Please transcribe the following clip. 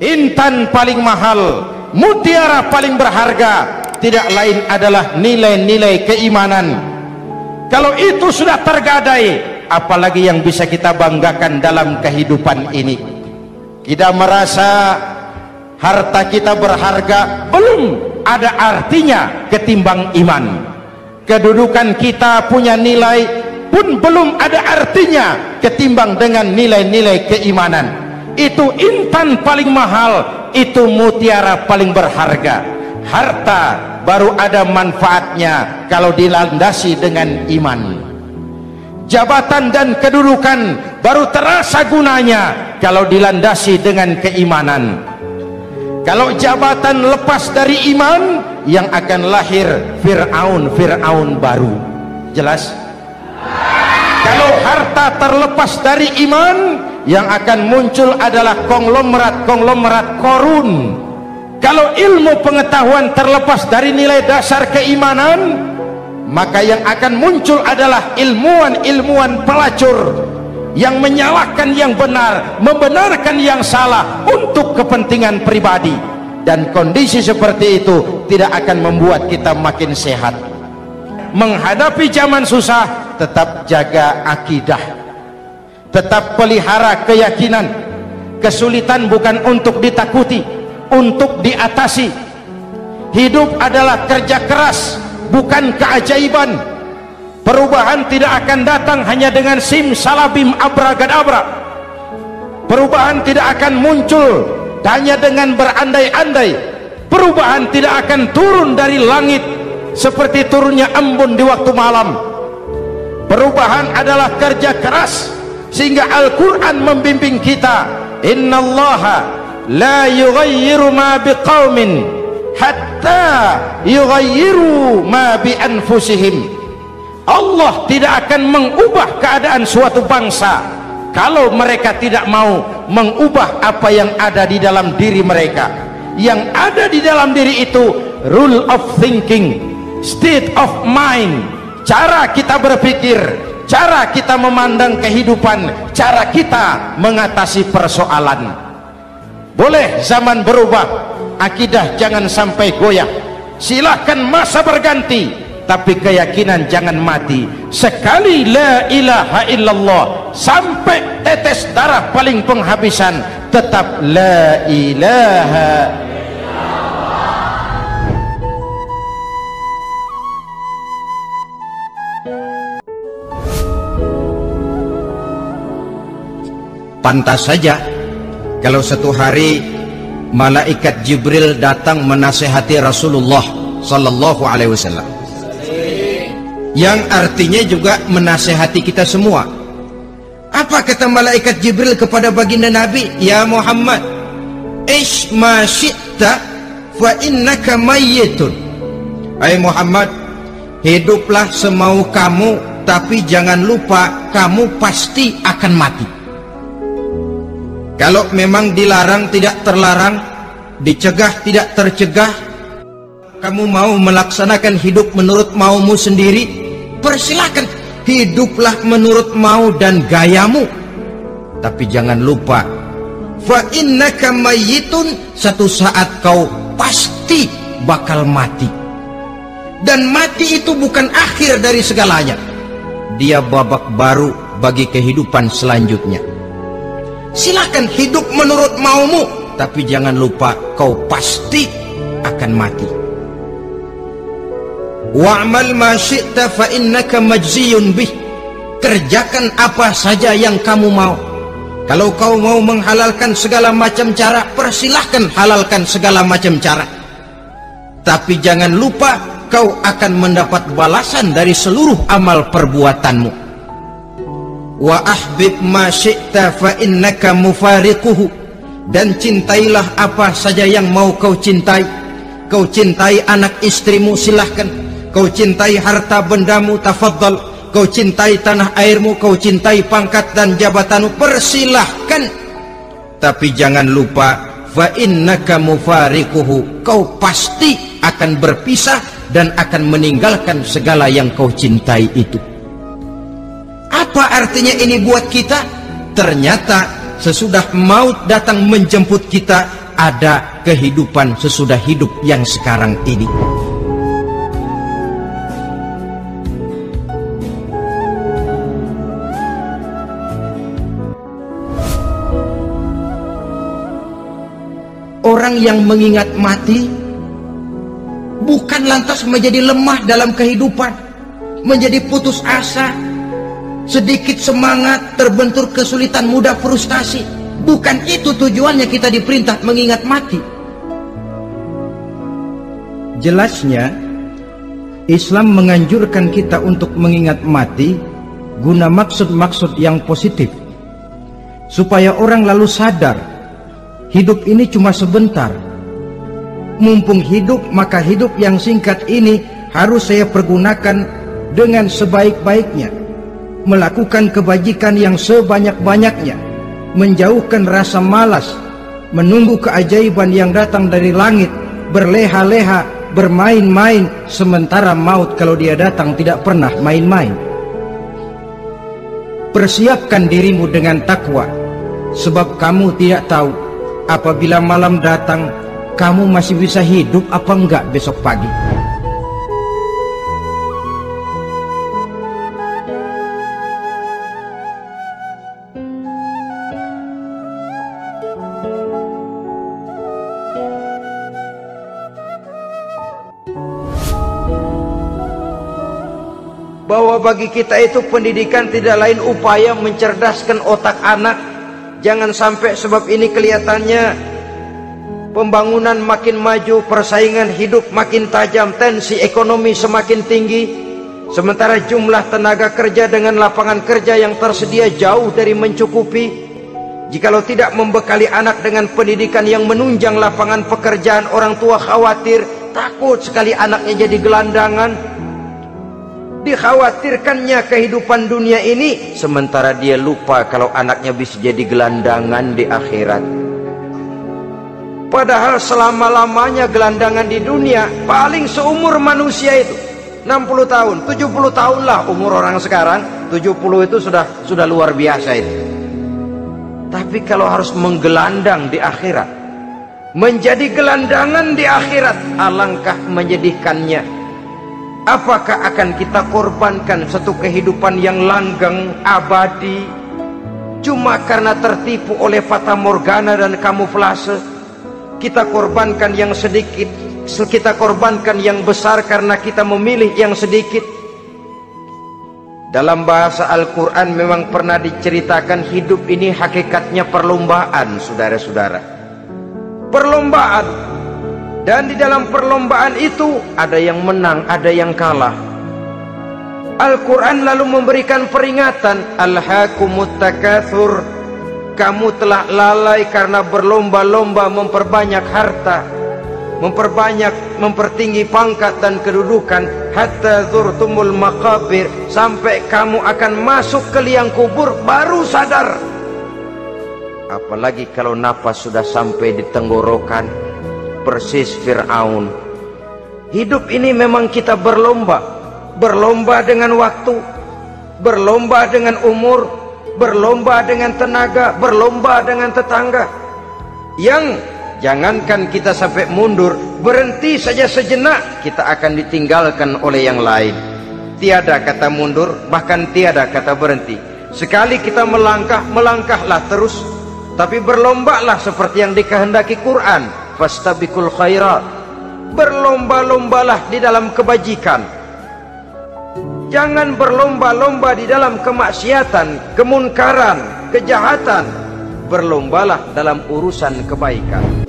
intan paling mahal, mutiara paling berharga tidak lain adalah nilai-nilai keimanan. Kalau itu sudah tergadai, apalagi yang bisa kita banggakan dalam kehidupan ini? Kita merasa harta kita berharga, belum ada artinya ketimbang iman. Kedudukan kita punya nilai pun belum ada artinya ketimbang dengan nilai-nilai keimanan. Itu intan paling mahal, itu mutiara paling berharga. Harta baru ada manfaatnya kalau dilandasi dengan iman. Jabatan dan kedudukan baru terasa gunanya kalau dilandasi dengan keimanan. Kalau jabatan lepas dari iman, yang akan lahir Fir'aun baru. Jelas? Kalau harta terlepas dari iman, yang akan muncul adalah konglomerat korun. Kalau ilmu pengetahuan terlepas dari nilai dasar keimanan, maka yang akan muncul adalah ilmuwan pelacur yang menyalahkan yang benar, membenarkan yang salah untuk kepentingan pribadi. Dan kondisi seperti itu tidak akan membuat kita makin sehat. Menghadapi zaman susah, tetap jaga akidah, tetap pelihara keyakinan. Kesulitan bukan untuk ditakuti, untuk diatasi. Hidup adalah kerja keras, bukan keajaiban. Perubahan tidak akan datang hanya dengan simsalabim abragadabra. Perubahan tidak akan muncul hanya dengan berandai-andai. Perubahan tidak akan turun dari langit seperti turunnya embun di waktu malam. Perubahan adalah kerja keras, sehingga Al-Quran membimbing kita, innallaha la yughayyiru ma biqaumin hatta yughayyiru ma bi anfusihim. Allah tidak akan mengubah keadaan suatu bangsa kalau mereka tidak mau mengubah apa yang ada di dalam diri mereka. Yang ada di dalam diri itu rule of thinking, state of mind, cara kita berpikir, cara kita memandang kehidupan, cara kita mengatasi persoalan. Boleh zaman berubah, akidah jangan sampai goyah. Silahkan masa berganti, tapi keyakinan jangan mati. Sekali la ilaha illallah sampai tetes darah paling penghabisan, tetap la ilaha illallah. Pantas saja kalau satu hari malaikat Jibril datang menasihati Rasulullah sallallahu alaihi wasallam, yang artinya juga menasihati kita semua. Apa kata malaikat Jibril kepada baginda Nabi? Ya Muhammad, ish ma syi'ta fa innaka mayyitun. Hai Muhammad, hiduplah semau kamu, tapi jangan lupa kamu pasti akan mati. Kalau memang dilarang tidak terlarang, dicegah tidak tercegah, kamu mau melaksanakan hidup menurut maumu sendiri, persilahkan, hiduplah menurut mau dan gayamu. Tapi jangan lupa, fa innaka mayyitun, satu saat kau pasti bakal mati. Dan mati itu bukan akhir dari segalanya, dia babak baru bagi kehidupan selanjutnya. Silahkan hidup menurut maumu, tapi jangan lupa kau pasti akan mati. Wa'mal ma syi'ta fa innaka majziyun bih. Kerjakan apa saja yang kamu mau. Kalau kau mau menghalalkan segala macam cara, persilahkan halalkan segala macam cara. Tapi jangan lupa kau akan mendapat balasan dari seluruh amal perbuatanmu. Wa ahbib ma syi'ta fa innaka mufariquhu. Dan cintailah apa saja yang mau kau cintai. Kau cintai anak istrimu, silahkan. Kau cintai harta bendamu, tafadhal. Kau cintai tanah airmu, kau cintai pangkat dan jabatanmu, persilahkan. Tapi jangan lupa, fa innaka mufariquhu, kau pasti akan berpisah dan akan meninggalkan segala yang kau cintai itu. Apa artinya ini buat kita? Ternyata sesudah maut datang menjemput kita, ada kehidupan sesudah hidup yang sekarang ini. Orang yang mengingat mati bukan lantas menjadi lemah dalam kehidupan, menjadi putus asa, sedikit semangat, terbentur kesulitan, mudah frustasi. Bukan itu tujuannya kita diperintah mengingat mati. Jelasnya Islam menganjurkan kita untuk mengingat mati guna maksud-maksud yang positif, supaya orang lalu sadar hidup ini cuma sebentar. Mumpung hidup, maka hidup yang singkat ini harus saya pergunakan dengan sebaik-baiknya, melakukan kebajikan yang sebanyak-banyaknya, menjauhkan rasa malas, menunggu keajaiban yang datang dari langit, berleha-leha, bermain-main, sementara maut kalau dia datang tidak pernah main-main. Persiapkan dirimu dengan takwa, sebab kamu tidak tahu apabila malam datang kamu masih bisa hidup apa enggak besok pagi. Bahwa bagi kita itu pendidikan tidak lain upaya mencerdaskan otak anak. Jangan sampai sebab ini kelihatannya pembangunan makin maju, persaingan hidup makin tajam, tensi ekonomi semakin tinggi, sementara jumlah tenaga kerja dengan lapangan kerja yang tersedia jauh dari mencukupi. Jikalau tidak membekali anak dengan pendidikan yang menunjang lapangan pekerjaan, orang tua khawatir, takut sekali anaknya jadi gelandangan. Dikhawatirkannya kehidupan dunia ini, sementara dia lupa kalau anaknya bisa jadi gelandangan di akhirat. Padahal selama-lamanya gelandangan di dunia paling seumur manusia itu 60 tahun, 70 tahun lah umur orang sekarang. 70 itu sudah luar biasa itu. Tapi kalau harus menggelandang di akhirat, menjadi gelandangan di akhirat, alangkah menyedihkannya. Apakah akan kita korbankan satu kehidupan yang langgeng, abadi, cuma karena tertipu oleh fata morgana dan kamuflase? Kita korbankan yang sedikit, kita korbankan yang besar karena kita memilih yang sedikit. Dalam bahasa Al-Quran memang pernah diceritakan hidup ini hakikatnya perlombaan, saudara-saudara. Perlombaan. Dan di dalam perlombaan itu ada yang menang, ada yang kalah. Al-Quran lalu memberikan peringatan, Alhaakumut takatsur, kamu telah lalai karena berlomba-lomba memperbanyak harta, mempertinggi pangkat dan kedudukan, hatta zurtumul maqabir, sampai kamu akan masuk ke liang kubur baru sadar. Apalagi kalau napas sudah sampai di tenggorokan, persis Fir'aun. Hidup ini memang kita berlomba, berlomba dengan waktu, berlomba dengan umur, berlomba dengan tenaga, berlomba dengan tetangga. Yang jangankan kita sampai mundur, berhenti saja sejenak, kita akan ditinggalkan oleh yang lain. Tiada kata mundur, bahkan tiada kata berhenti. Sekali kita melangkah, melangkahlah terus, tapi berlombalah seperti yang dikehendaki Quran. Fastabiqul khairat, berlomba-lombalah di dalam kebajikan. Jangan berlomba-lomba di dalam kemaksiatan, kemunkaran, kejahatan. Berlombalah dalam urusan kebaikan.